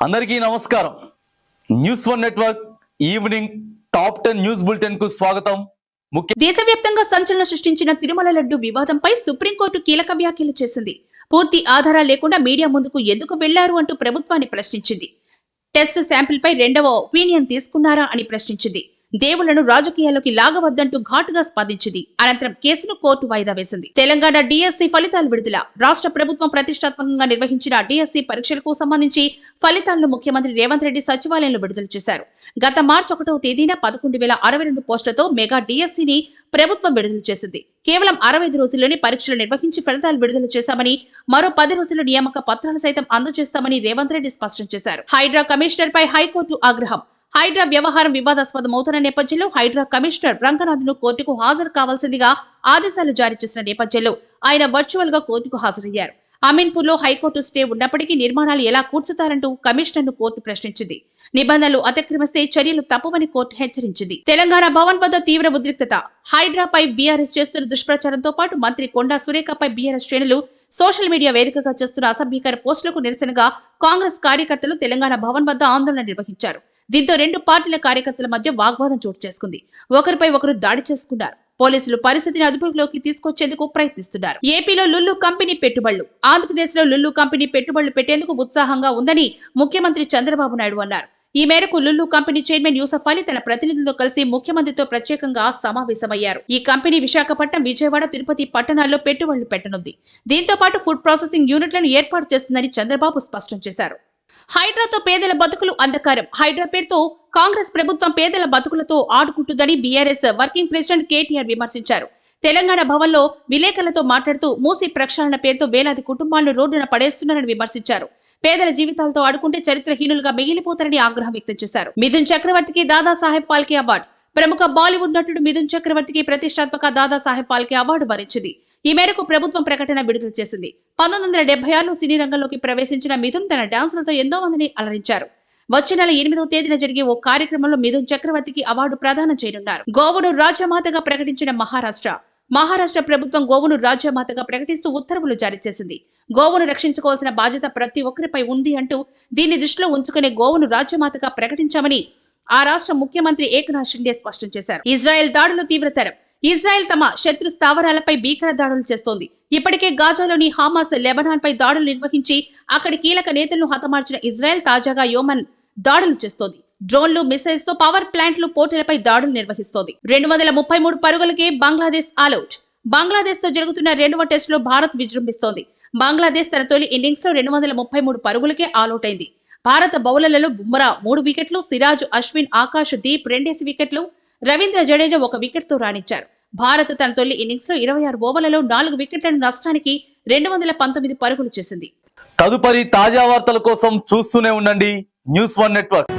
అందరికీ నమస్కారం. News one network evening top 10 news bulletin కు స్వాగతం. దేశవ్యాప్తంగా సంచలనం సృష్టించిన తిరుమల లడ్డు వివాదంపై సుప్రీంకోర్టు కీలక వ్యాఖ్యలు చేసింది. పూర్తి ఆధారాలు లేకుండా మీడియా ముందుకు ఎందుకు వెళ్లారు అంటూ ప్రభుత్వాన్ని ప్రశ్నించింది. టెస్ట్ శాంపిల్ పై రెండవ ఒపీనియన్ తీసుకున్నారా అని ప్రశ్నించింది. దేవుళ్లను రాజకీయాల్లోకి లాగవద్దంటూ ఘాటుగా స్పందించింది. అనంతరం కేసును కోర్టు వాయిదా వేసింది. తెలంగాణ డిఎస్సి ఫలితాలు విడుదల. రాష్ట్ర ప్రభుత్వం ప్రతిష్టాత్మకంగా నిర్వహించిన డిఎస్సి పరీక్షలకు సంబంధించి ఫలితాలను ముఖ్యమంత్రి రేవంత్ రెడ్డి సచివాలయంలో విడుదల చేశారు. గత మార్చి 1వ తేదీన 11,062 పోస్టులతో మెగా డిఎస్సిని ప్రభుత్వం విడుదల చేసింది. కేవలం 65 రోజుల్లోనే పరీక్షలు నిర్వహించి ఫలితాలు విడుదల చేశామని, మరో 10 రోజుల్లో నియామక పత్రాలు సైతం అందజేస్తామని రేవంత్ రెడ్డి స్పష్టం చేశారు. హైడ్రా కమిషనర్ పై హైకోర్టు ఆగ్రహం. హైడ్రా వ్యవహారం వివాదాస్పదమవుతున్న నేపథ్యంలో హైడ్రా కమిషనర్ రంగనాథ్ను కోర్టుకు హాజరు కావాల్సిందిగా ఆదేశాలు జారీ చేసిన నేపథ్యంలో ఆయన వర్చువల్ గా కోర్టుకు హాజరయ్యారు. అమీన్పూర్ లో హైకోర్టు స్టే ఉన్నప్పటికీ నిర్మాణాలు ఎలా కూర్చుతారంటూ కమిషనర్ ను కోర్టు ప్రశ్నించింది. నిబంధనలు అతిక్రమిస్తే చర్యలు తప్పవని కోర్టు హెచ్చరించింది. తెలంగాణ భవన్ వద్ద తీవ్ర ఉద్రిక్తత. హైడ్రాపై బీఆర్ఎస్ చేస్తున్న దుష్ప్రచారంతో పాటు మంత్రి కొండా సురేఖపై బీఆర్ఎస్ శ్రేణులు సోషల్ మీడియా వేదికగా చేస్తున్న అసభ్యకర పోస్టులకు నిరసనగా కాంగ్రెస్ కార్యకర్తలు తెలంగాణ భవన్ వద్ద ఆందోళన నిర్వహించారు. దీంతో రెండు పార్టీల కార్యకర్తల మధ్య వాగ్వాదం చోటు చేసుకుంది. ఒకరిపై ఒకరు దాడి చేసుకున్నారు. పోలీసులు పరిస్థితిని అదుపులోకి తీసుకొచ్చేందుకు ప్రయత్నిస్తున్నారు. ఏపీలో లుల్లు కంపెనీ పెట్టుబడులు. ఆంధ్రప్రదేశ్ లో లుల్లు కంపెనీ పెట్టుబడులు పెట్టేందుకు ఉత్సాహంగా ఉందని ముఖ్యమంత్రి చంద్రబాబు నాయుడు అన్నారు. ఈ మేరకు Lulu company chairman Yusuf Ali తన ప్రతినిధులతో కలిసి ముఖ్యమంత్రితో ప్రత్యేకంగా సమావేశమయ్యారు. ఈ కంపెనీ విశాఖపట్నం, విజయవాడ, తిరుపతి పట్టణాల్లో పెట్టుబడులు పెట్టనుంది. దీంతో పాటు ఫుడ్ ప్రాసెసింగ్ యూనిట్లను ఏర్పాటు చేస్తుందని చంద్రబాబు స్పష్టం చేశారు. హైడ్రాతో పేదల బతుకులు అంధకారం. హైడ్రా పేరుతో కాంగ్రెస్ ప్రభుత్వం పేదల బతుకులతో ఆడుకుంటుందని బీఆర్ఎస్ వర్కింగ్ ప్రెసిడెంట్ కేటీఆర్ విమర్శించారు. తెలంగాణ భవన్లో విలేకరులతో మాట్లాడుతూ మూసీ ప్రక్షాళన పేరుతో వేలాది కుటుంబాలను రోడ్డున పడేస్తున్నారని విమర్శించారు. పేదల జీవితాలతో ఆడుకుంటే చరిత్రహీనులుగా మిగిలిపోతారని ఆగ్రహం వ్యక్తం చేశారు. మిథున్ చక్రవర్తికి దాదాసాహెబ్ ఫాల్కే అవార్డు. ప్రముఖ బాలీవుడ్ నటుడు మిథున్ చక్రవర్తికి ప్రతిష్టాత్మక దాదాసాహెబ్ ఫాల్కే అవార్డు వరించింది. ఈ మేరకు ప్రభుత్వం ప్రకటన విడుదల చేసింది. 1976లో సినీ రంగంలోకి ప్రవేశించిన మిథున్ తన డాన్సులతో ఎంతో మందిని అలరించారు. వచ్చే నెల 8వ తేదీన జరిగే ఓ కార్యక్రమంలో మిథున్ చక్రవర్తికి అవార్డు ప్రదానం చేయనున్నారు. గోవును రాజ్యమాతగా ప్రకటించిన మహారాష్ట్ర ప్రభుత్వం గోవును రాజ్యమాతగా ప్రకటిస్తూ ఉత్తర్వులు జారీ చేసింది. గోవును రక్షించుకోవాల్సిన బాధ్యత ప్రతి ఒక్కరిపై ఉంది అంటూ దీన్ని దృష్టిలో ఉంచుకునే గోవును రాజ్యమాతగా ప్రకటించామని ఆ రాష్ట్ర ముఖ్యమంత్రి ఏకనాథ్ షిండే స్పష్టం చేశారు. ఇజ్రాయెల్ దాడులు తీవ్రతరం. ఇజ్రాయెల్ తమ శత్రు స్థావరాలపై భీకర దాడులు చేస్తోంది. ఇప్పటికే గాజాలోని హమాస్, లెబనాన్ పై దాడులు నిర్వహించి అక్కడి కీలక నేతలను హతమార్చిన ఇజ్రాయెల్ తాజాగా యోమన్ దాడులు చేస్తోంది. డ్రోన్లు, మిసైల్స్ తో పవర్ ప్లాంట్లు, పోర్టులపై దాడులు నిర్వహిస్తోంది. 233 పరుగులకే బంగ్లాదేశ్ ఆలౌట్. బంగ్లాదేశ్ తో జరుగుతున్న రెండవ టెస్ట్ లో భారత్ విజృంభిస్తోంది. బంగ్లాదేశ్ తన తొలి ఇన్నింగ్స్ లో 233 పరుగులకే ఆలౌట్ అయింది. భారత బౌలర్లలో బుమ్రా 3 వికెట్లు, సిరాజ్, అశ్విన్, ఆకాష్ దీప్ 2 వికెట్లు, రవీంద్ర జడేజా 1 వికెట్ తో రాణించారు. భారత్ తన తొలి ఇన్నింగ్స్ లో 26 ఓవర్లలో 4 వికెట్లను నష్టానికి 219 పరుగులు చేసింది. తదుపరి తాజా వార్తల కోసం చూస్తూనే ఉండండి న్యూస్ వన్ నెట్వర్క్.